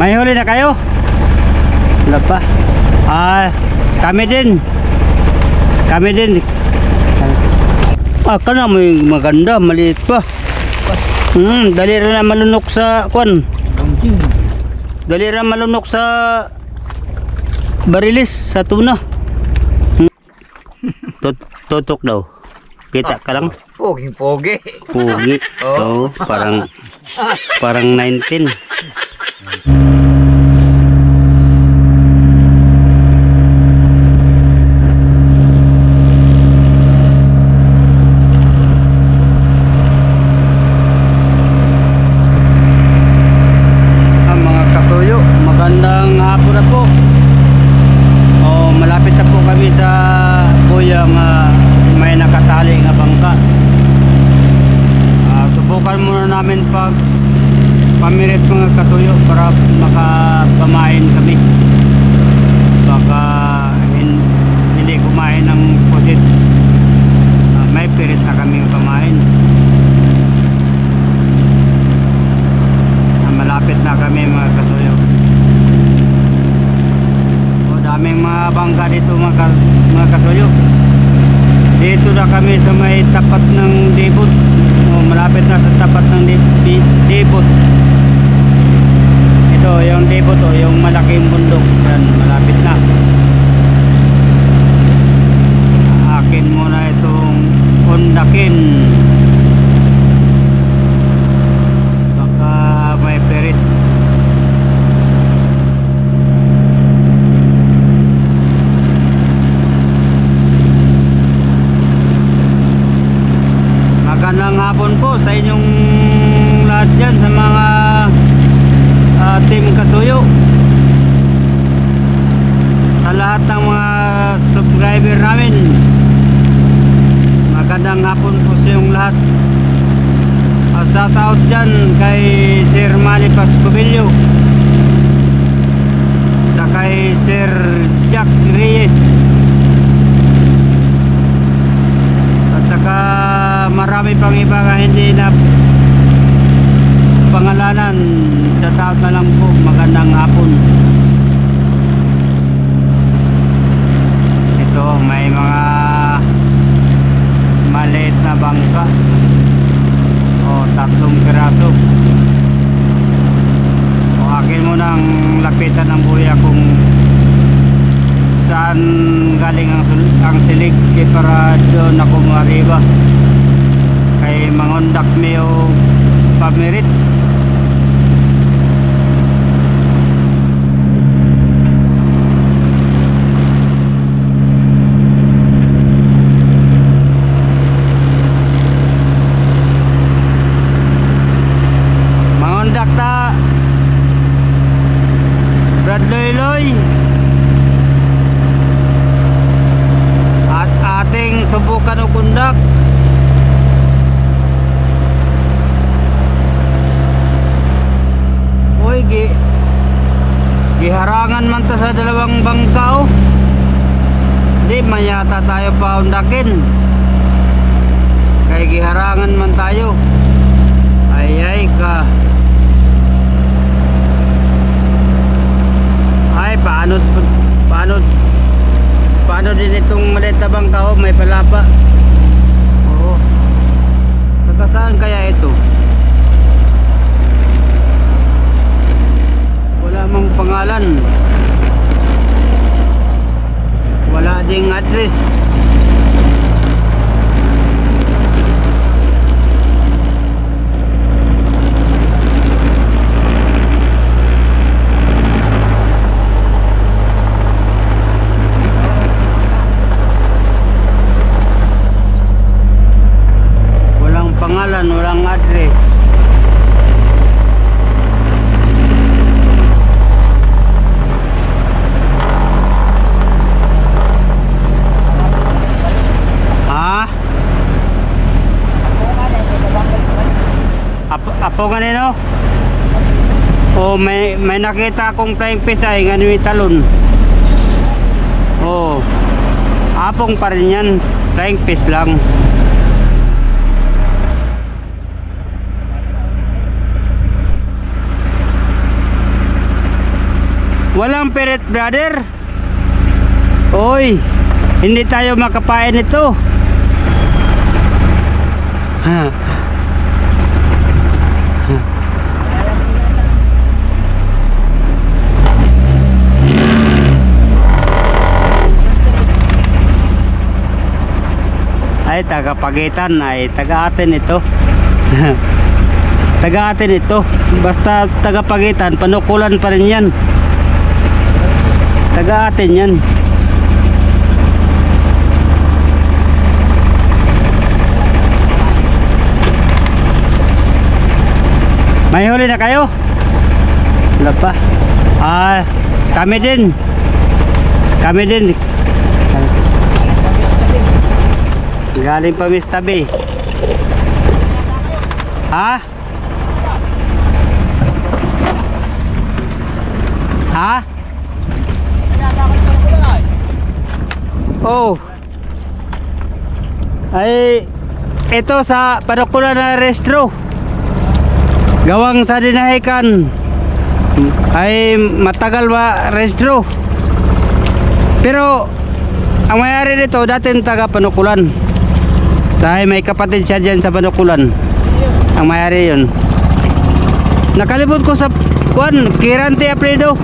May huli na kayo? Wala pa. Kami din. Ka na may maganda, maliit pa. Dali rin na malunok sa kwan. Dali rin malunok sa barilis, sa tuna. Tutok daw. Kita ka lang. Pogi. Pugi. Oh, parang 19. Mga kasuyo, magandang hapon na po. Malapit na po kami sa buyang may nakatali nga bangka. Subukan muna namin pag pamirit mga kasuyo para makapamain kami. Baka hindi kumain ng pusit. May pirit na kaming pamain. Malapit na kami mga kasuyo. Daming mga bangka dito mga kasuyo. Dito na kami sa may tapat ng dibot. Malapit na sa tapat ng dibot. Ito yung dibot, yung malaking bundok. Yan, malapit na. Akin muna itong undakin. Baka may perit. Magandang hapon po sa inyong lahat dyan, sa mga team kasuyo, sa lahat ng mga subscriber namin. Magandang hapon po sa inyong lahat. Shout out dyan kay Sir Manny Pascubillo at kay Sir Jack Reyes at saka marami pang iba nga hindi na pangalanan. Shout out na lang po. Magandang hapon. Ito may mga maliit na bangka. 3 piraso. Akin mo nang lapitan ng buya kung saan galing ang silig para doon ako mariba kay mangundak mo pamirit. Mangundak ta Bradloy at ating subukan o kundak. Giharangan man ta sa dalawang bangka. Di mayata tayo pa undakin kay giharangan man tayo. Ay ka. Ay paano din itong maliit na bangka? May palapa. Oo. Saan kaya ito? Wala mang pangalan, wala ding address. Walang pangalan, walang address. Apo ganito? O may nakita akong flying fish ay ganun talon. O apong pa rin yan, flying fish lang. Walang pirit, brother. Oy, hindi tayo makapain ito. Ha. Ay, taga-Pagitan, ay taga-atin ito. Taga-atin ito. Basta taga-Pagitan, Panukulan pa rin yan. Taga-atin yan. May huli na kayo? Wala pa. Kami din. Kami din. Galing pa Miss Tabi. Ha? Ha? Oh. Ay, ito sa Panukulan na restro. Gawang sa dinahikan. Ay matagal ba restro. Pero ang mayari nito dating taga Panukulan. Dahil may kapatid siya dyan sa Panukulan. Ang mayari yun. Nakalibot ko sa kuan, Kirante Apredo.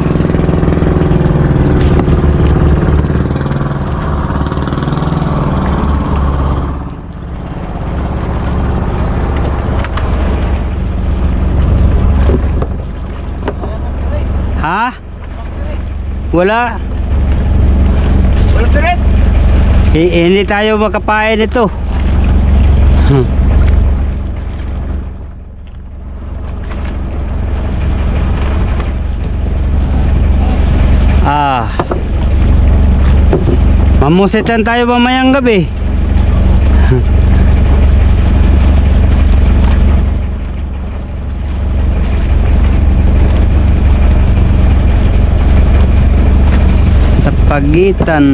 Ha? Wala. Wala pirit. Hindi tayo makapain ito. Mamusitan tayo mamayang gabi. Sa Pagitan.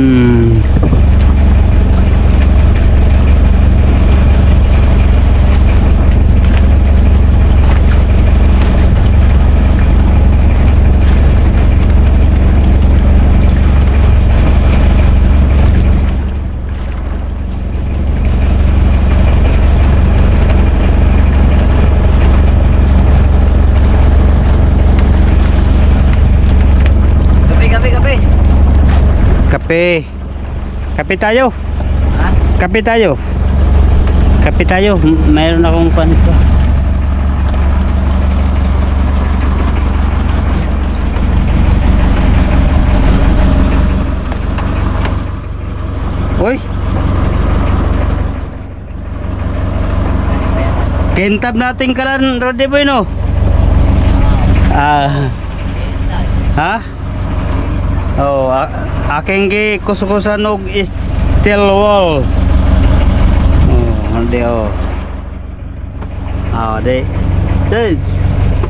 Kape. Kape tayo. Ha? Kape tayo. Kape tayo. Mayroon akong panito. Uy. Kintab natin kalan, Roddy Boy, no? Ha? Oh, aking kusukusan og steel wall. Oh, hindi oh. Di. Sis.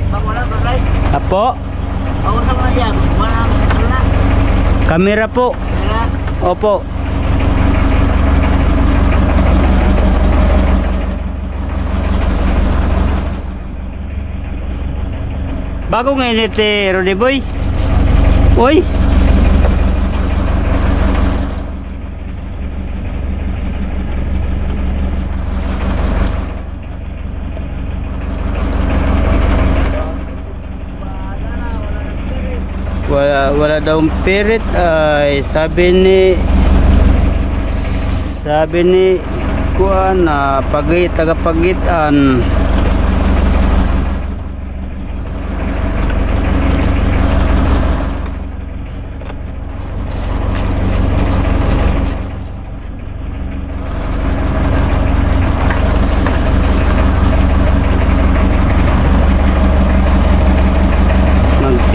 Wala ba, right? Apo? Ako sa mga yan. Wala. Kamera po. Wala. Opo. Bago ngayon ito, Roddy Boy. Uy. Wala daw pirit ay sabi ni kuan na taga-Pagitan.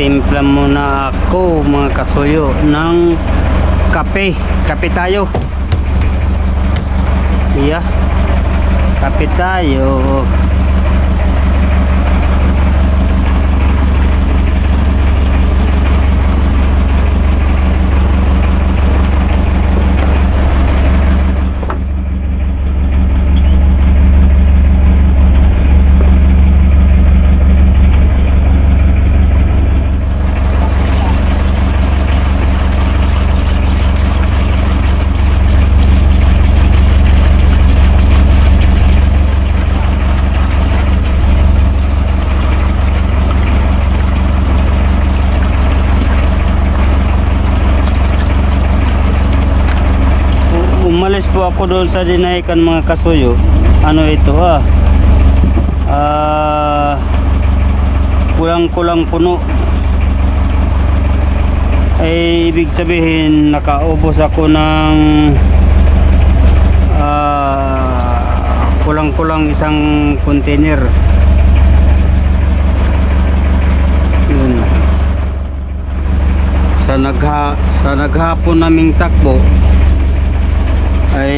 Timpla muna ako mga kasuyo ng kape. Kape tayo. Iya. Kape tayo. ako doon sa dinahikan mga kasuyo. Ano ito kulang-kulang puno. Ay ibig sabihin nakaubos ako ng kulang-kulang isang container. Yun. Sa naghapon naming takbo ay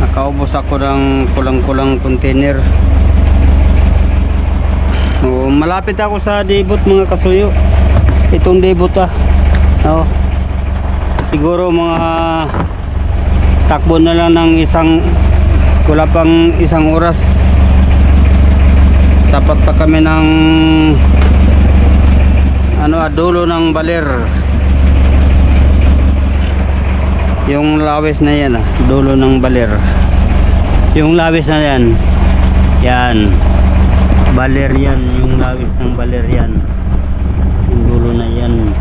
nakaubos ako ng kulang-kulang container. Malapit ako sa debut mga kasuyo. Itong debut siguro mga takbo na lang ng wala pang isang oras. Tapat pa kami ng dulo ng baler. Yung lawis na yan dulo ng baler. Yung lawis na yan, baler yan, yung lawis ng baler yan, yung dulo na yan.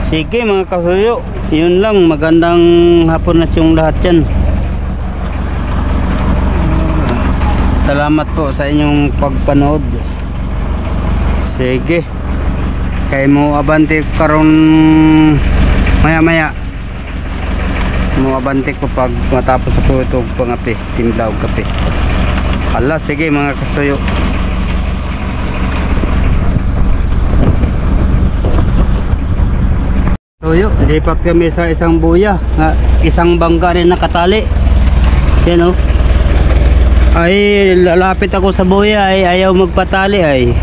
Sige mga kasuyo, yun lang. Magandang hapon na yung lahat yan. Salamat po sa inyong pagpanood. Sige, kay mo abante karon maya mo abante ko pag matapos ako ito pangapi, timlaw kape. Hala, sige mga kasuyo. Suyo, lipat kami sa isang buya, isang bangka rin nakatali. Yan ay lalapit ako sa buya ay ayaw magpatali ay.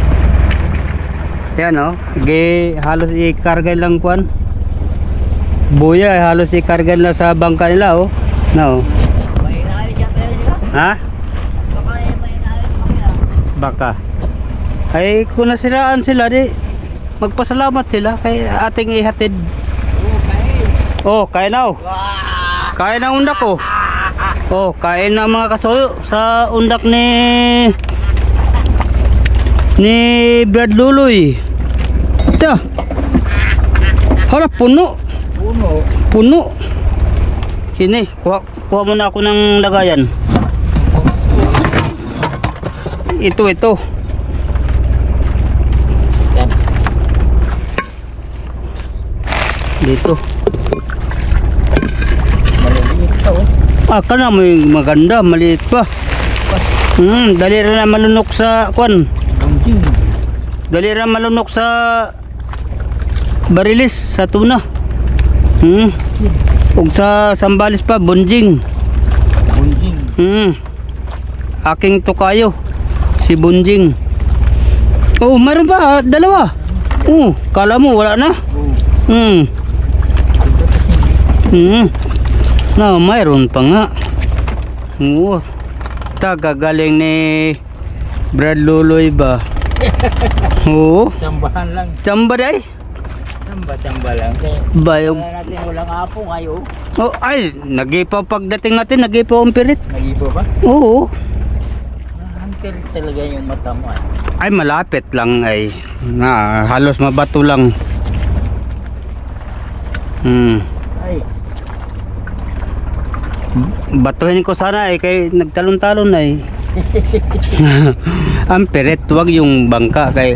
Yan halos i-karga lang kuan. Buya ay halos i-karga na sa bangka nila Ha? Baka. Ay kung nasiraan sila di magpasalamat sila kay ating ihatid. Kain na kain na undak ko. Kain na mga kasuyo sa undak ni Brad Luloy. Ito. Hala, puno. Sini, kuha muna ako ng lagayan. Ito. Yan. Dito. Maliliit ito Kana mo yung maganda, maliit pa. Dali rin na malunok sa kwan. Dali rin malunok sa barilis, sa tuna. Ug sa sambalis pa, bunjing. Aking tukayo, si bunjing. Meron pa, dalawa. Kala mo wala na. Mayroon pa nga. Tagagaling ni Brad Luloy ba? Tsambahan lang. Tsamba day? Tsamba lang. Bayog. Kaya natin walang apong ayo. Ay, nagipaw pagdating natin, nagipaw ang pirit. Nagipo ba? Oo. Ang talaga yung mata mo Ay, malapit lang ay. Halos mabato lang. Ay. Batuhin ko sana kay nagtalon-talon ay. Ang pirit, wag yung bangka kay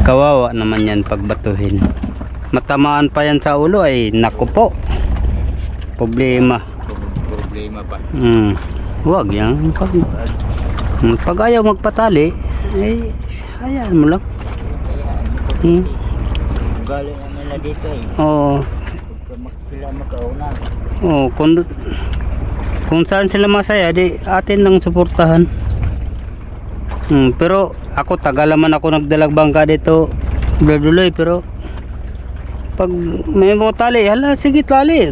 kawawa naman yan pag batuhin. Matamaan pa yan sa ulo ay naku po. Problema pa. Wag yan. Pag ayaw magpatali ay hayaan mo lang. Galing na nila dito Sila makauna. Kung saan sila masaya di atin lang suportahan. Pero ako tagalaman ako nagdalag bangka dito Berduloy, pero pag may mo tali, hala sige tali,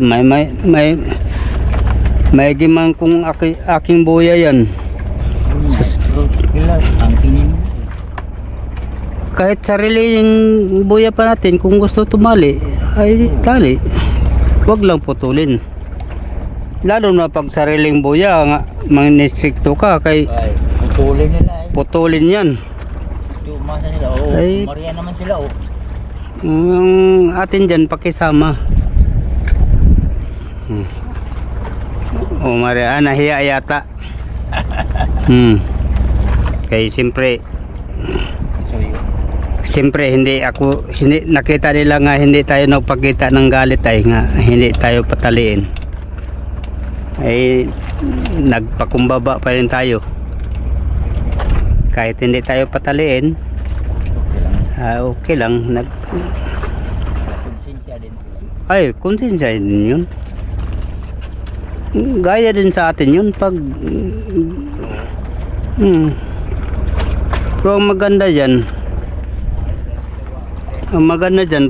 may giman kung aking buya yan. Kahit sarili yung buya pa natin, kung gusto tumali ay tali, wag lang putulin. Lalo na pag sariling buya nga manistrikto ka kay putulin nila putulin yan. Tumasa nila ay, Maria naman sila Yung atin dyan, pakisama. O Maria, nahiya yata. Kaya siyempre hindi nakita nila nga hindi tayo nagpakita ng galit ay nga hindi tayo pataliin. Ay nagpakumbaba pa rin tayo. Kahit hindi tayo pataliin, okay lang. Konsensya din sila. Ay, konsensya din yun. Gaya din sa atin yun pag pero ang maganda dyan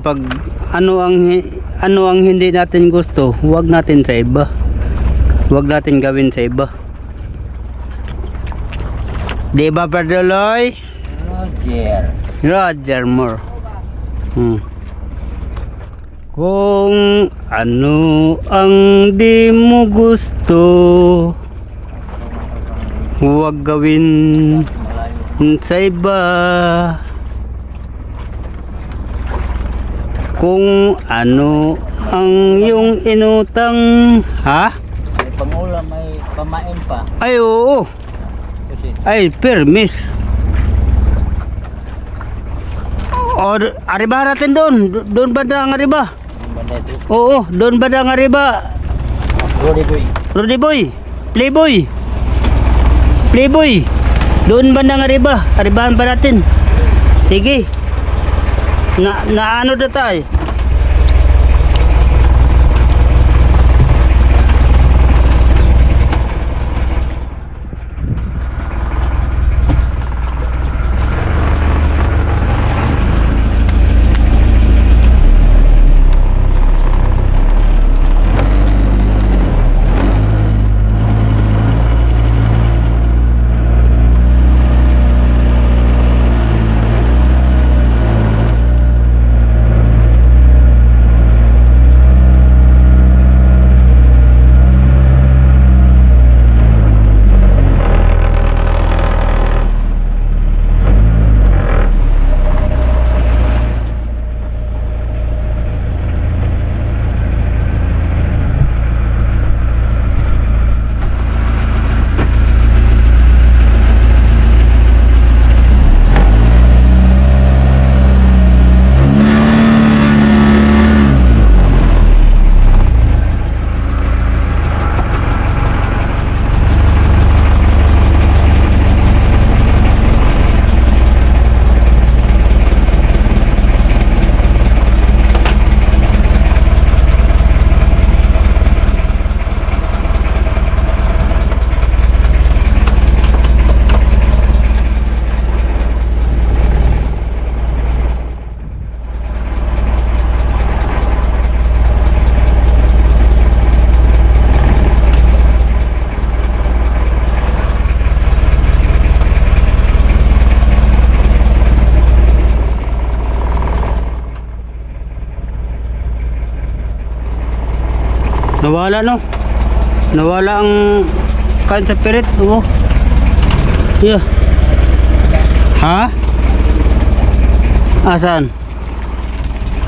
pag ano ang hindi natin gusto, huwag natin sa iba, huwag natin gawin sa iba, di ba Pardoloy? Roger Moore. Kung ano ang di mo gusto, huwag gawin sa iba. Kung ano ang iyong inutang, ha? May pangulam, may pamain pa. Ay, oo. Kasi Ay, permis. O, arriba natin doon. Doon ba ang arriba? yung banda ito. Oo, doon ba ang arriba? Rudy Boy. Rudy Boy, Playboy. Playboy. Doon ba ang arriba? Arribahan ba natin? Sige. Na ano na tayo? Nawala no? Nawala ang kan sa pirit. Oh. Yeah. Ha? Asan?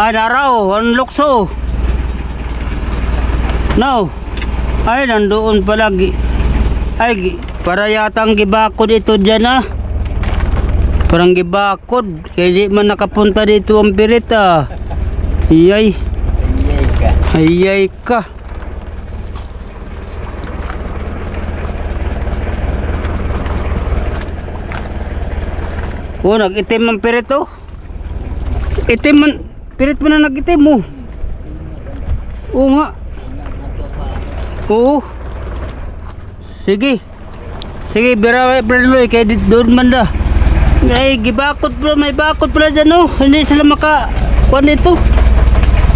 Ay naraw, ang lukso. No. Ay nandoon palagi. Ay para yatang gibakod ito dyan ah. Parang gibakod. Kaya di man nakapunta dito ang pirit ah. Iyay. Ayay ka. Ayay ka. Oh, nag-itim ang pirit oh. Itim man, pirit man na nag-itim mo. Oo nga. Oo. Sige. Sige, birawe Pardoloy kay doon man da. Ay, gibakot pala, may bakot pala dyan oh. Hindi sila makakuha nito.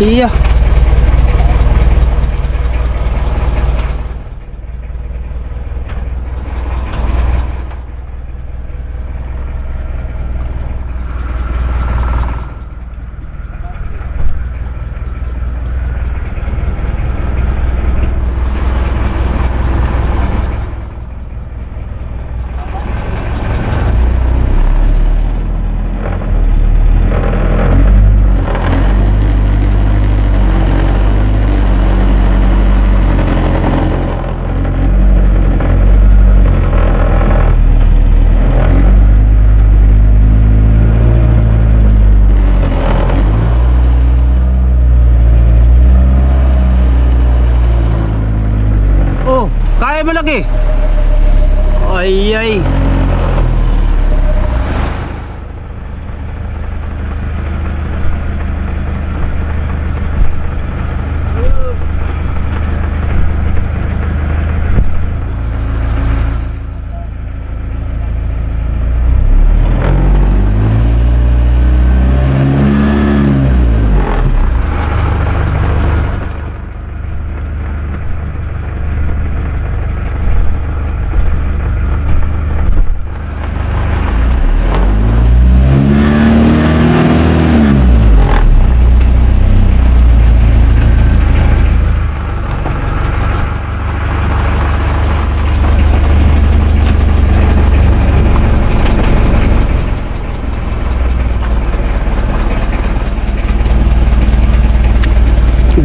Iya. malaki. Ay, ay.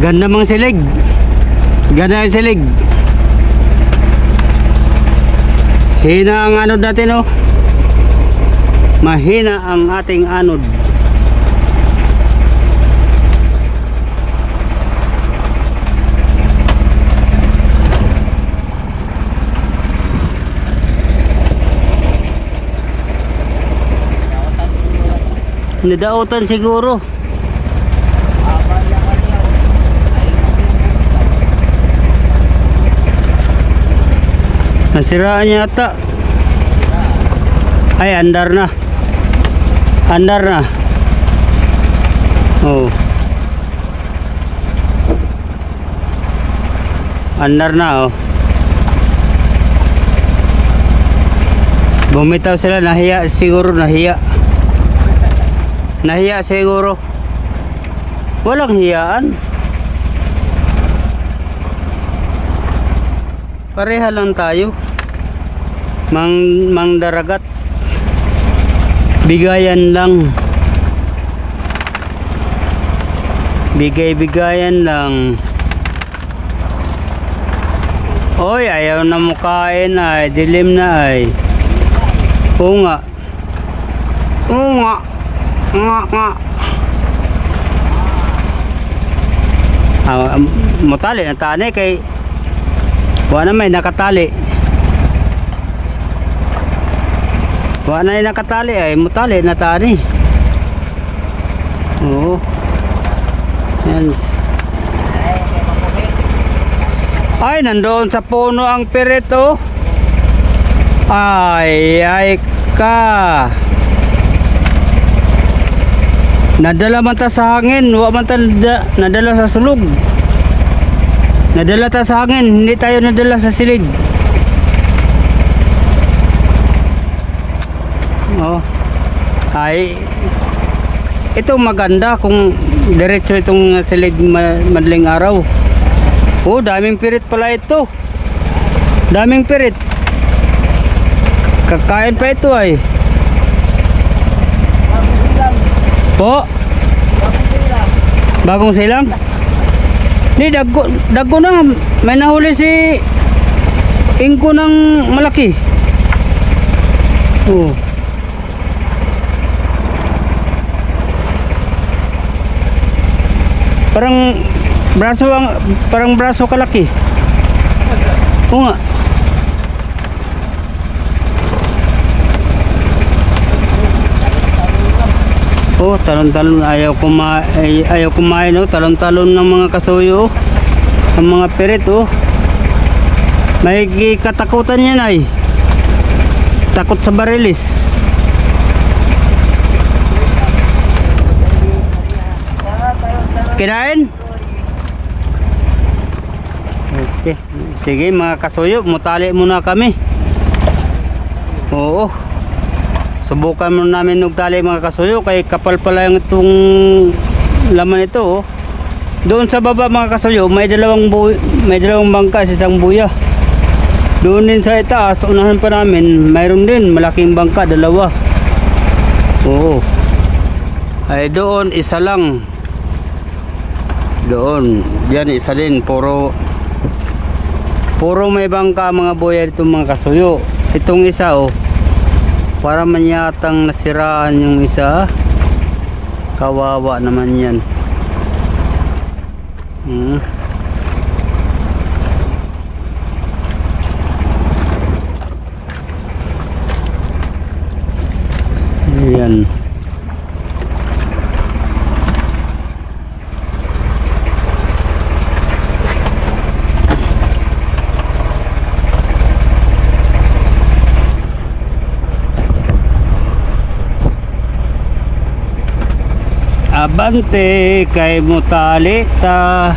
Ganda mang silig. Ganda ang silig. Hina ang anod natin, oh. Mahina ang ating anod. Nadautan siguro. Nasiraan yata. Ay, andar na. Andar na. Oh. Andar na, oh. Bumitaw sila, nahiya siguro, nahiya. Nahiya siguro. Walang hiyaan. Pareha lang tayo. Mang daragat. Bigayan lang. Bigay-bigayan lang. Oy, ayaw na mukain ay. Dilim na ay. Oo nga. Oo nga. Nga. Mutali na tani kay wala may nakatali. Wala na nakatali ay mutali na tani. Oo. Yan. Ay, nandoon sa puno ang pirito. Ay ka. Nadala man ta sa hangin, wa man ta nadala sa sulog. Nadala ta sa hangin, hindi tayo nadala sa silid. Oh. Ay, ito maganda kung diretso itong silid madaling araw. Oh, daming pirit pala ito. Daming pirit. Kakain pa ito ay. Po? Bagong silang? Ni daggo na. May nahuli si ingko ng malaki. Oh. Parang braso kalaki. Oo nga. Oh, talon-talon, ayaw kumain, oh. Talon-talon ng mga kasuyo, oh. Ang mga pirit, oh. May katakutan yan ay. Takot sa barilis. Kinain? Okay. Sige mga kasuyo, mutali muna kami. Oo. Subukan muna namin nagtali mga kasuyo, kay kapal pala yung itong laman ito, oh. Doon sa baba mga kasuyo, may dalawang bangka sa isang buya. Doon din sa itaas, unahan pa namin, mayroon din malaking bangka, dalawa. Oo. Ay doon isa lang. Doon, yan isa din, puro may bangka mga buya dito mga kasuyo. Itong isa, oh, para man yatang nasiraan yung isa. Kawawa naman yan. Yan. Abante kay Mutalita.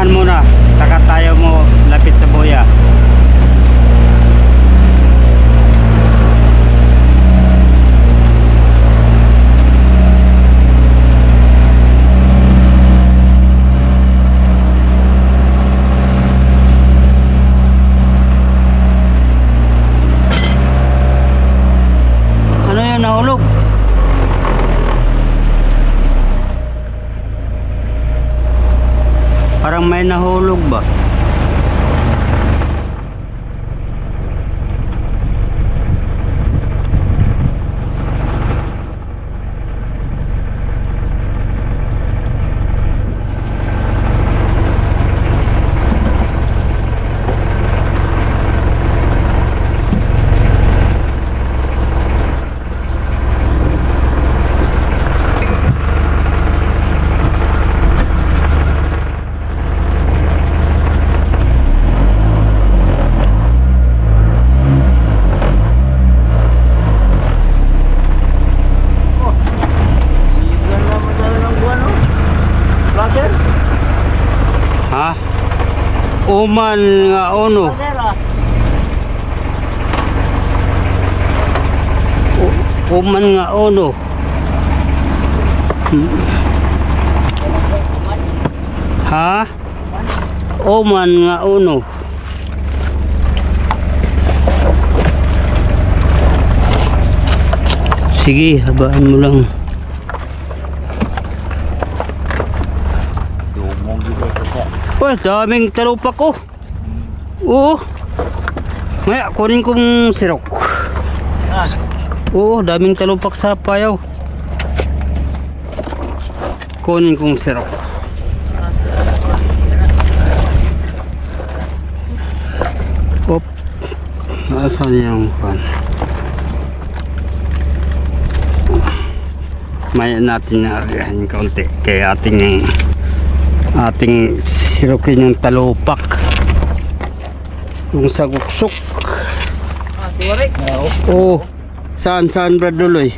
Muna saka tayo mo lapit sa buya. Ano yun, nahulog? Parang may nahulog ba? Ha? Uman nga ono. Uman nga ono. Ha? Uman nga ono. Sige, habaan mo lang. Well, daming talupak ko. Oo. Maya, kunin kong sirok. Oo, daming talupak sa payaw. Kunin kong sirok. Op. Asan yung pan? Maya natin na arihan kaunti. Kaya ating sirokin yung talupak. Yung saguksok. Oh, saan Brad Duloy?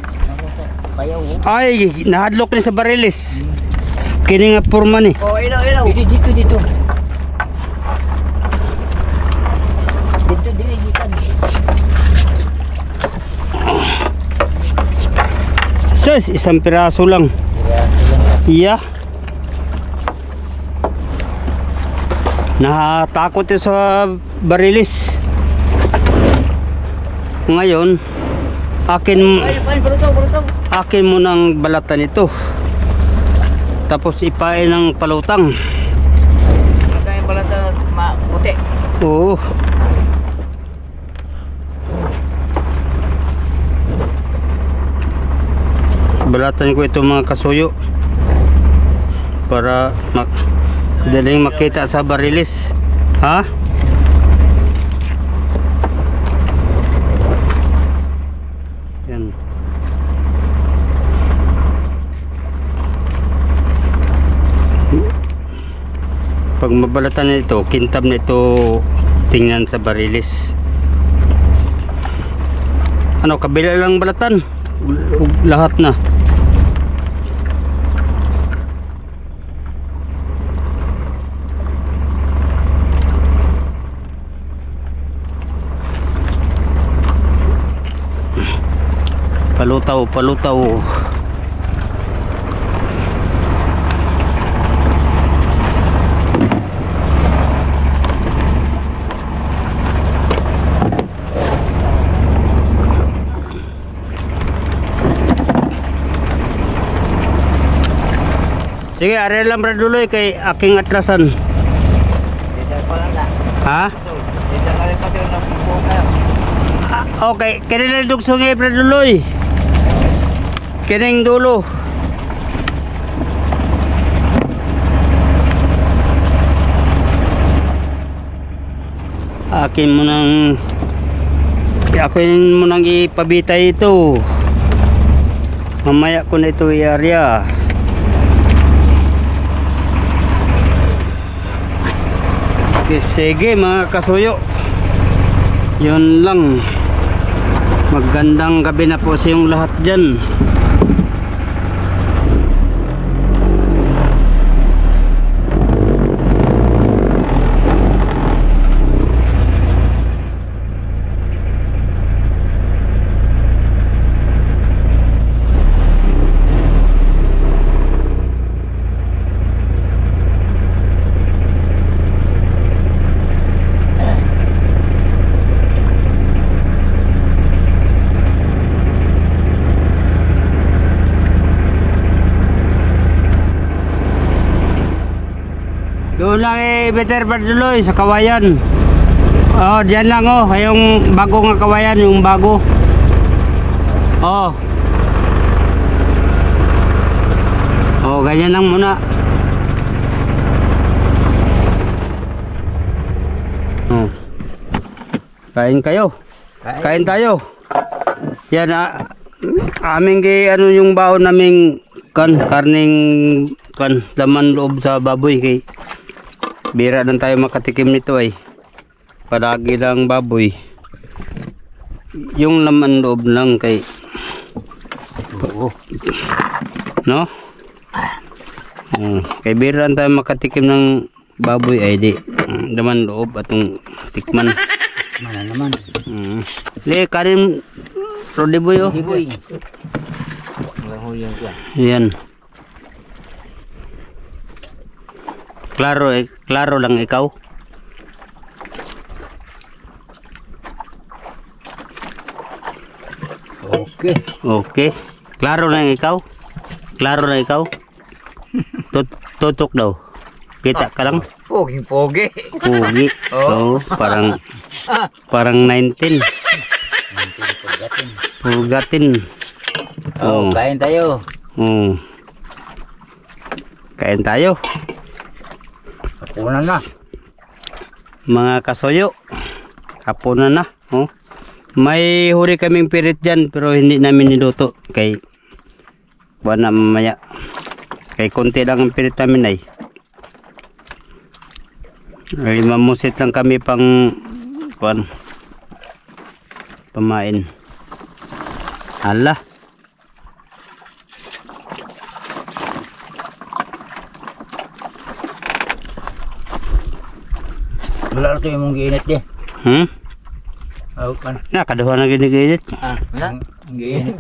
Ay, nahadlok ni sa barilis. Kini nga purma ni. Oh, ilaw. Dito. Dito, gikan. Sus, isang piraso lang. Iya. Natakot yun sa barilis. Ngayon, akin mo ng balatan ito. Tapos ipain ng palutang. Magkaya balatan puti. Oo. Balatan ko itong mga kasuyo para madaling makita sa barilis. Ha? Pag mabalatan na ito, kintab na ito tingnan sa barilis. Ano, kabila lang balatan. Lahat na. Palutaw, palutaw. Sige, ari lang braduloy kay aking atrasan. Dito pa lang na. Ha? Dito ka rin pati ng buka. Okay, kailan dugsong eh braduloy. Kining dulo. Akin mo nang ipabitay ito. Mamaya ko na ito i-area. Sige mga kasuyo, yun lang. Magandang gabi na po sa yung lahat dyan. Doon lang better Barduloy sa Kawayan. Oh, diyan lang oh, yung bago nga Kawayan, yung bago. Oh. Oh, ganyan lang muna. Oh. Kain kayo. Kain tayo. Yan aming ano yung baon naming karning laman loob sa baboy kay bira lang tayo makatikim nito ay palagi lang baboy, yung laman loob lang kay no kay bira lang tayo makatikim ng baboy ay di laman loob atong tikman Mana naman. Le kanin Rodi boy oh. Boy. Yan. Klaro lang ikaw. Okay. Okay. Klaro lang ikaw. Klaro lang ikaw. Tutok daw. Kita ka lang. Pogi. Pogi. Oh, parang 19. Pugatin. Oh, kain tayo. Kain tayo. Hapunan na. Mga kasoyo. Hapunan na. Oh. May huli kaming pirit dyan pero hindi namin niluto. Kay buwan na mamaya. Kay konti lang ang pirit namin ay. Ay mamusit lang kami pang pamain. Hala. Wala ito yung mong giinit di. Oh, kan. Nakaduha na ginigilit. Wala. Giinit.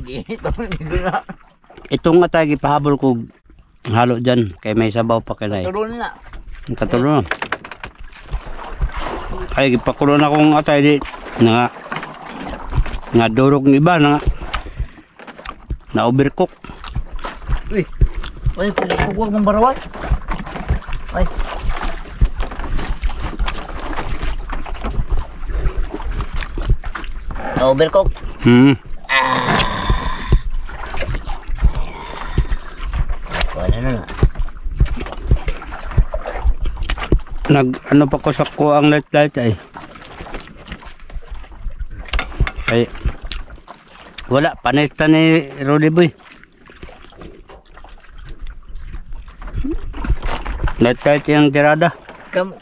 Giinit. Itong atagi pahabol ko halo dyan. Kay may sabaw pa kinay. Tulun na. Katulong. Ay gipakulon akong atay di. Nga durog ni iba na overcook. Uy. Ay, pinagpugwag ng barawat. Ay. Overcook. Wala na. Ano pa ko sa kuang light ay. Ay. Wala panesta ni Rodi boy. Kahit yung tirada. Kamu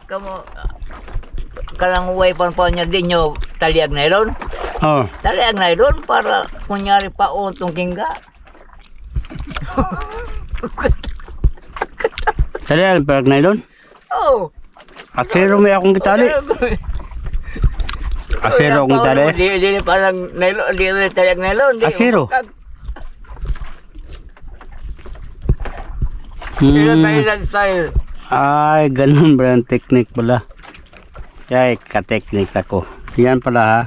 kalang uway pa niya din nyo taliag na iron. Oh. Taliag na iron para kunyari pa tong kingga. Taliag parang nylon. Oh. Asero may akong kitali. Asero akong kitali. Di parang nylon, di taliag nylon. Asero. Style. Ay, ganun ba ang technique pala? Ay, ka-technique ako. Yan pala ha.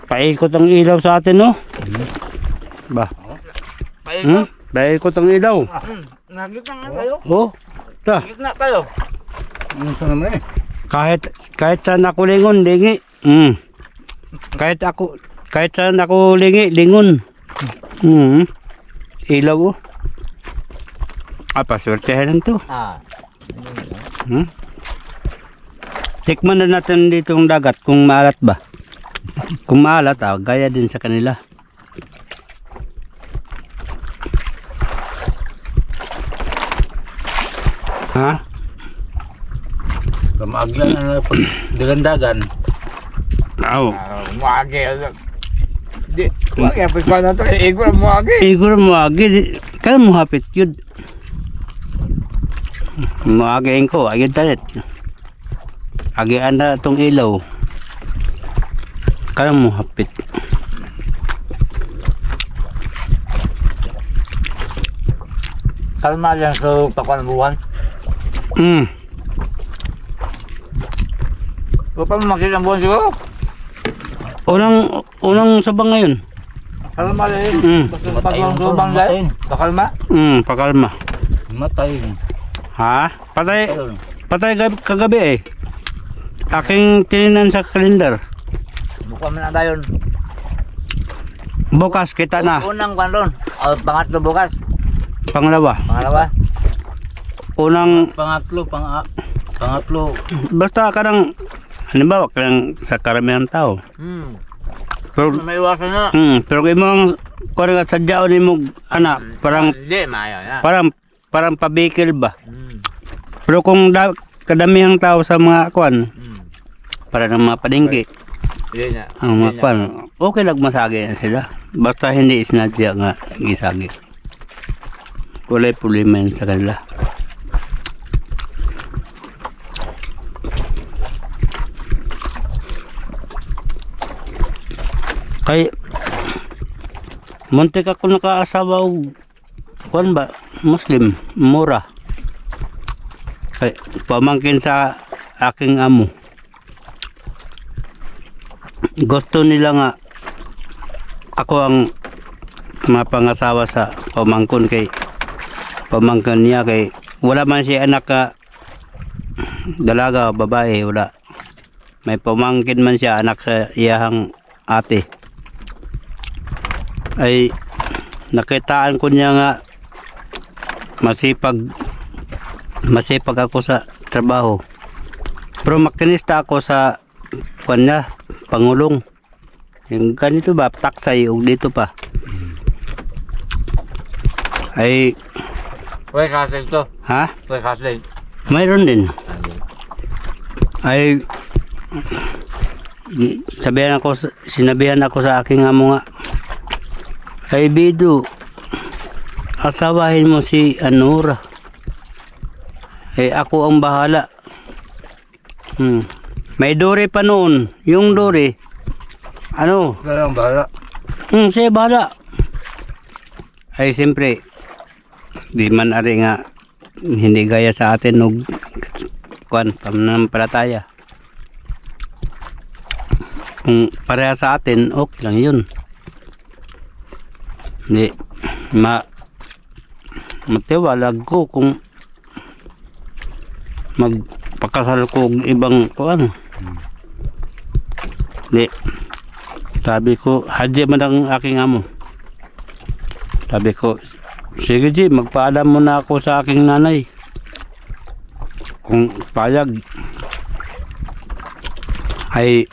Paikot ang ilaw sa atin, no? Ba? Paikot? Paikot ang ilaw. Nagit na kayo. Oh, ta. Nagit na kayo. Ano naman eh? Kahit saan ako lingon, lingi. Kahit saan ako lingi, lingon. Ilaw oh. Paswertehan to. Tikman na natin dito ang dagat kung maalat ba. Kung maalat, gaya din sa kanila. Ha? Kamagyan na pag dagan-dagan. Muagi. Di, muagi pa na to. Igor muagi. Igor muagi. Kaya mo hapit yun. Muagain ko, agad talit. Agian na itong ilaw. Kaya mo hapit. Kalma lang sa pakuan buwan. Huwag pa makikita ang buwan siguro. Unang sabang ngayon. Kalma lang. Pagkang subang lang. Pakalma? Pakalma. Matay. Ha? Patay kagabi eh. Aking tininan sa kalendar. Buka mo na tayo. Bukas kita na. Unang kwan ron. Pangatlo bukas. Pangalawa. Unang pangatlo. Basta karang halimbawa karang sa karamihan tao. Pero may iwasan na. Pero kay mo karang sadyaw ni mo anak parang Hindi maayo na. Parang pabikil ba. Pero kung kadamihang tao sa mga kwan, para ng mga padingki, ang mga kwan, okay lang masagi na sila. Basta hindi isinadya nga gisagi. Walay problema yun sa kanila. Kay muntik ako nakaasawa og kwan ba, Muslim, mura. Kay pamangkin sa aking amo. Gusto nila nga ako ang mapangasawa sa pamangkin niya kay wala man siya anak ka dalaga o babae, wala. May pamangkin man siya anak sa iyahang ate. Ay nakitaan ko niya nga masipag ako sa trabaho. Pero makinista ako sa kanya, pangulong. Yung ganito ba, taksay o dito pa. Ay Uy, kasing to. ha? Uy, kasing. Mayroon din. Ay sinabihan ako sa aking amo nga, ay Bido, asawahin mo si Anura. Ako ang bahala. May duri pa noon. Yung duri, ano? Kaya ang bahala. Siya bahala. Ay siyempre, di man ari nga, hindi gaya sa atin og kwan, pananampalataya. Kung pareha sa atin, okay lang yun. Hindi, matiwalag ko kung magpakasal ko ibang kuan. Di, sabi ko, hadya man ang aking amo. Sabi ko, sige G, magpaalam mo na ako sa aking nanay. Kung payag, ay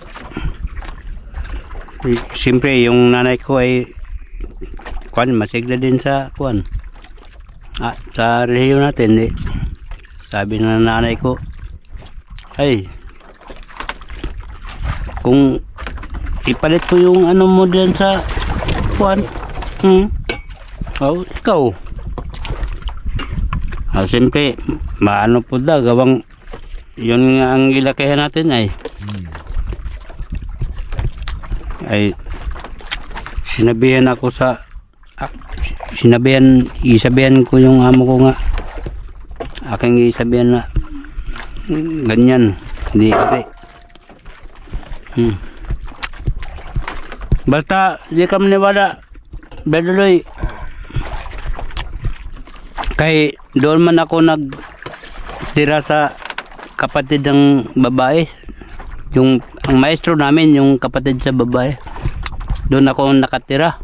siyempre yung nanay ko ay kuan masigla din sa kuan. Sa relihiyon natin, sabi na nanay ko, ay, kung ipalit ko yung ano mo dyan sa kuan, ikaw. Siyempre, maano po da, gawang, yun nga ang ilakihan natin ay sinabihan ako isabihan ko yung amo ko nga, aking isabihan na ganyan, hindi kasi basta di ka maniwala Beduloy, kay doon man ako nagtira sa kapatid ng babae, ang maestro namin yung kapatid sa babae, doon ako nakatira.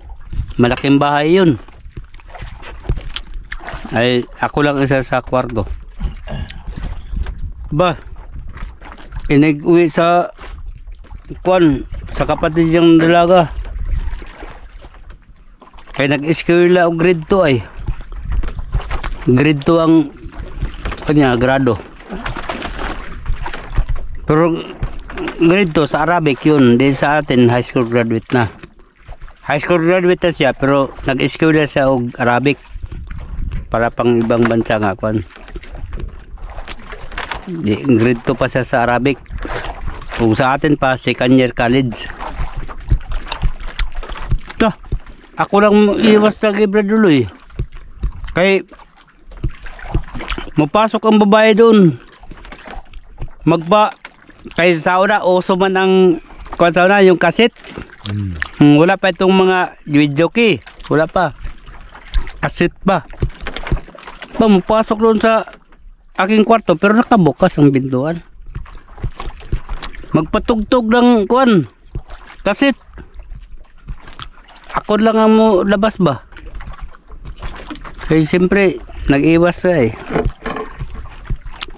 Malaking bahay yun. Ay ako lang isa sa kwarto. Ba, inag-uwi sa kuan sa kapatid yung dalaga. Kaya nag-eskwela o grade 2 ay. Grade 2 ang kanya grado. Pero grade 2 sa Arabic yun. Di sa atin high school graduate na. High school graduate na siya pero nag-eskwela siya og Arabic para pang ibang bansa nga kuan. Di grade 2 pa siya sa Arabic. Kung sa atin pa second year college. Ito, ako lang iwas na Beduloy. Kay mapasok ang babae doon. Kay sa una uso man ang kuan sa una yung kaset. Wala pa itong mga video key. Wala pa. Kaset pa. Mapasok doon sa aking kwarto pero nakabukas ang pintuan. Magpatugtog ng kuan kaset. Ako lang ang mo labas ba. Kaya siyempre nag-iwas siya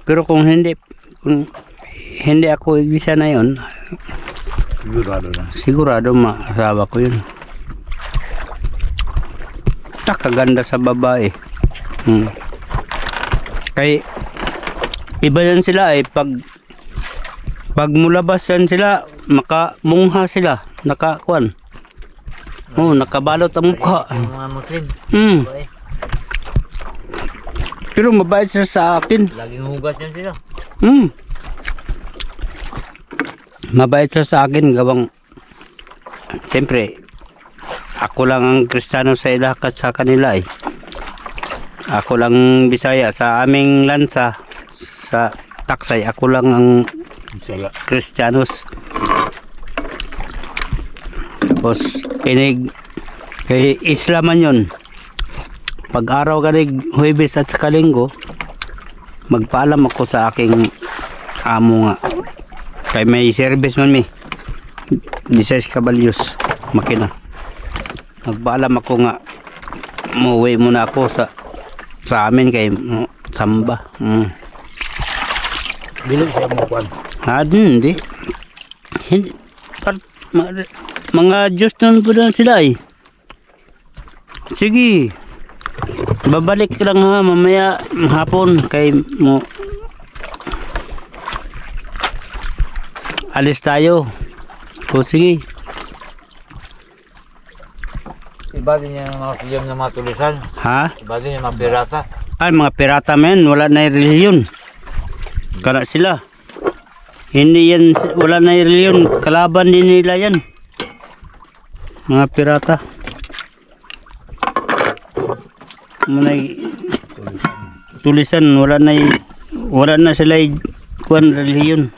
Pero kung hindi ako iglesia na yun, sigurado maasawa ko yun. Kaganda sa babae. Kay iba yan sila pag mulabas yan sila, makamungha sila, nakakuan. Nakabalot ang mukha. Mga Muslim. Pero mabait siya sa akin. Laging hugas yan sila. Mabait siya sa akin, gawang siyempre ako lang ang Kristiyano sa ilakat sa kanila Ako lang Bisaya sa aming lansa sa Taksay, ako lang ang Kristiyanos. Tapos kay Islaman yun. Pag araw kanig Huwebes at saka Linggo, magpaalam ako sa aking amo nga. Kay may service man 16 kabalyos makina. Magpaalam ako nga umuwi muna ako sa amin kay samba. Bilang siya mo kuan. Hindi. Mga Diyos nun po doon sila Sige. Babalik lang mamaya hapon kay mo. Alis tayo. O sige. Iba din yung mga film na mga tulisan. Iba din yung mga pirata. Ay, mga pirata men, wala na yung reliyon. Kana sila. Hindi yan, wala na yung reliyon. Kalaban din nila yan. Mga pirata. Manay tulisan, wala na sila kuan reliyon.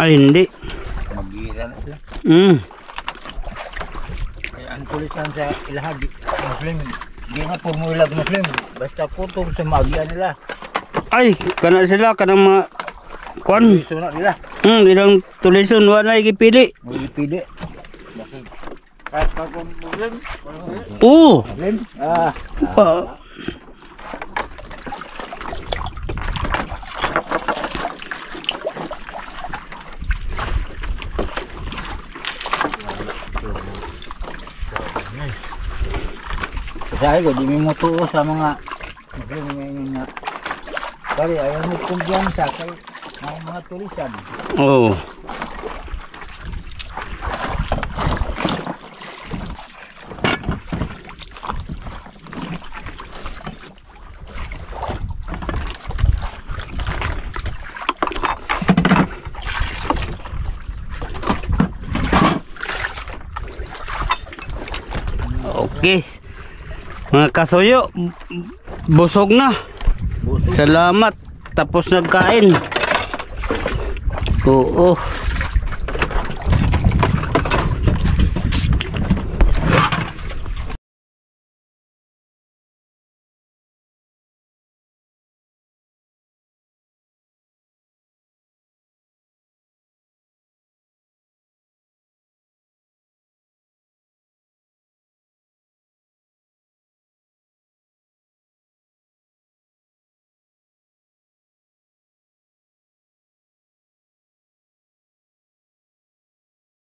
Ay, hindi. Mag-iira na sila. Kaya ang tulisan sa ilahag Muslim, di na formula Muslim. Basta putong sa magya nila. Ay, kana sila, kanang mga kuan. Tulisan na nila. Ilang tulisan, wala na ikipili. Magipili. Bakit? Kahit pagong Muslim. Oo. Muslim? Ah. Kasi ko, di mo tuo sa mga Muslim ngayon na. Kaya ayaw mo kumbiyansa kay mga tulisan. Oo. Okay. Mga kasuyo, busog na. Salamat. Tapos nagkain. Oo.